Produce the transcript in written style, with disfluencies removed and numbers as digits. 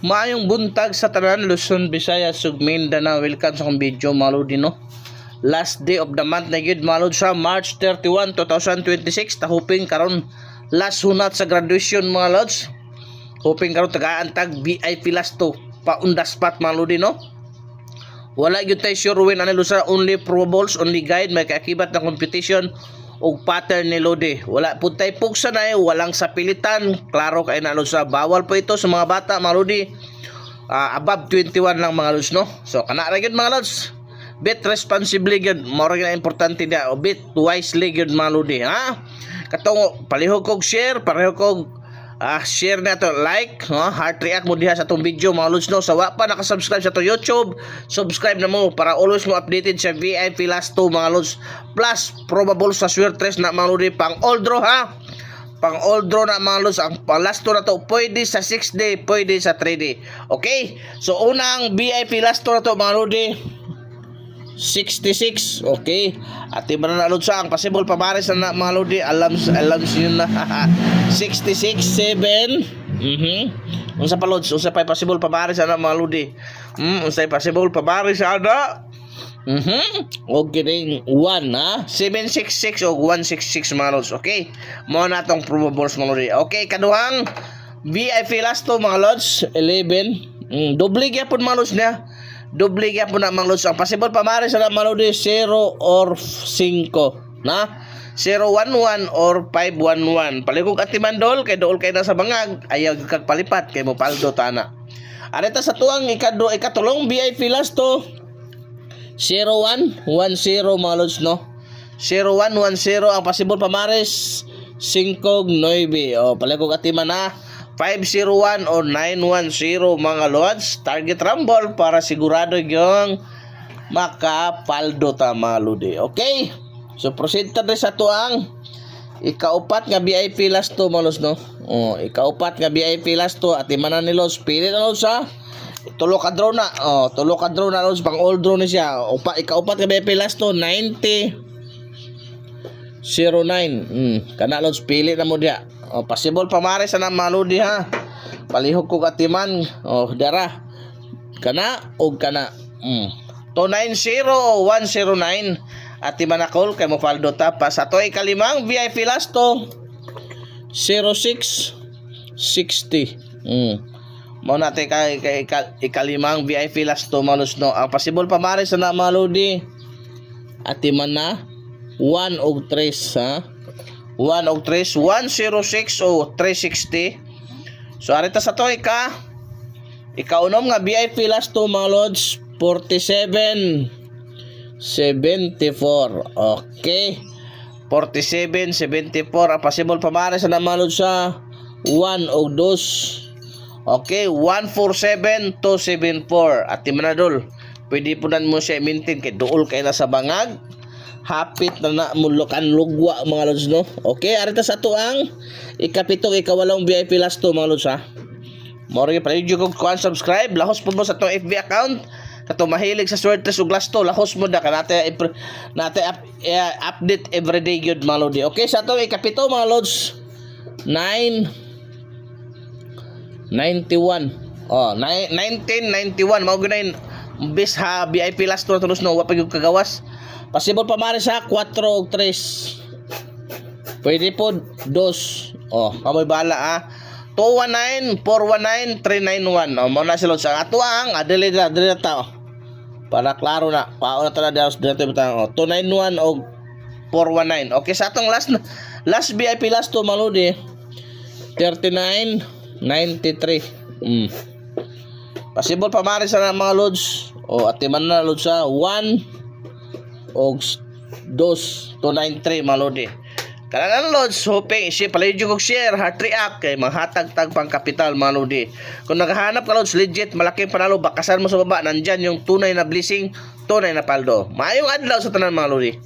Maayong buntag sa tanan, Luzon, Visayas, ug Mindanao. Welcome sa akong video, mga lodi, no? Last day of the month na gyud, mga lodi, sa March 31, 2026. Hoping karon last hunat sa graduation, mga lods. Hoping karon tagaan-tag VIP last to pa on the spot, mga lodi, no? Wala gyud tay sure win ani Lusa, only probables, only guide, may kaakibat na competition og pattern ni Lodi. Wala pud tay pugsa na walang sapilitan. Klaro kay na Lusa, bawal po ito sa mga bata, mga Lodi. Above 21 lang, mga Lods, no? So kana ra gyud, mga Lods. Bet responsibly gyud, mao ra importante dia. O bet wisely gyud, mga Lodi, ha? Katong palihog kog share, pareho kog share na to, like, heart react mo diha sa itong video, mga Lods, no? Sa wa pa nakasubscribe sa to YouTube, subscribe na mo para always mo updated sa VIP last 2, mga Lods. Plus probable sa swertres na, mga Lodi, pang all draw, ha? Pang all draw na, mga Lods. Ang last 2 na to pwede sa 6 day, pwede sa 3 day. Okay, so unang VIP last 2 na to, mga Lodi, 66. Okay, at iba na Lods, ang possible pamares na, mga Lodi. Alam yun na. 66, 7. Unsa pa, Lods? Unsa pa possible pamares na, mga Lodi? Unsa possible pamares na? Okay din 1, ha? 766 o 166, mga Lods. Okay, mo na tong probables, mga Lodi. Okay, kaduhang VIP last to, mga Lods, 11. Doble gyapon, mga Lods, niya. Doble gyapon na, mga Lods. Ang possible pamares na, mga Lodi, 0 or 5, na 011 or 511. Palikog at timandol kay dool kay na sa bangag, ayaw kag palipat kay mo paldo tana. Areta sa tuang ikatulong VIP last to 0110, mga Lods, no? 0110 ang possible pamares 59. O palikog at timan na 501 or 910, mga Lods. Target rumble para sigurado yung makapaldo ta, mga Lodi. Okay, so proceed ta sa tuang ikaupat nga VIP last to, mga Lods, no? Ikaupat nga VIP last to at imanan ni Lods. Pili na, Lods, ha? Tulo ka draw na. Tulo ka draw na, Lods. Pang all draw ni siya. Ikaupat nga VIP last to 90 09. Kana, Lods, pili na mo dia. Possible pamares na, mga Lodi, ha? Palihog ko katiman. Dara. Kana og kana. 290 o 109. At manakol kay mo paldo ta pa sa toy kalimang VIP last to 0660. Mo na tay kay ikalimang VIP last to, mga Lods, no? Ang possible pamares na, mga Lodi, at man na 1 og 3, ha? 1 og 3, 106 o 360. So arita sa toy ikaunom nga VIP last to, mga Lods, 47 74. Okay, 47 74 ang possible pamares na, mga Lods, sa 1 og 2. Okay, 147 274. At timanadol, pwede po nan mo siya maintain kay duol kay na sa bangag, hapit na mulukan lugwa, mga Lods, no? Okay, arita sa tuang ikapitong ikawalong VIP last to, mga Lods, ha? Mori pa rin yung subscribe. Lahos po mo sa itong FB account. Kato mahilig sa swertres ug last to, lahos mo na kanate update everyday gyud, mga Lodi. Okay, sa itong ikapito, mga Lods, 991. 1991 mao gyud bis ha VIP last to tulos, no? Wa pa gyud kagawas. Possible pamares sa 4 og 3. Pwede po 2. Kamoy bala, ha? 219 419 391. Mao na sila sa atuang adili ta. Para klaro na. Pauna ta na dito bitang 291 og 419. Okay, sa atong last VIP last to, mga Lodi, 3993. Possible pamares na, mga Lods. At man na, Lods, sa 1 og 2 293, mga Lodi. Kailangan, Lods, hoping isip palihog yung share, heart react kay manghatag-tag pang kapital, mga Lodi. Kung naghahanap ka, Lods, legit malaking panalo, bakasan mo sa baba, nandyan yung tunay na blessing, tunay na paldo. Maayong adlaw sa tanan, mga Lodi.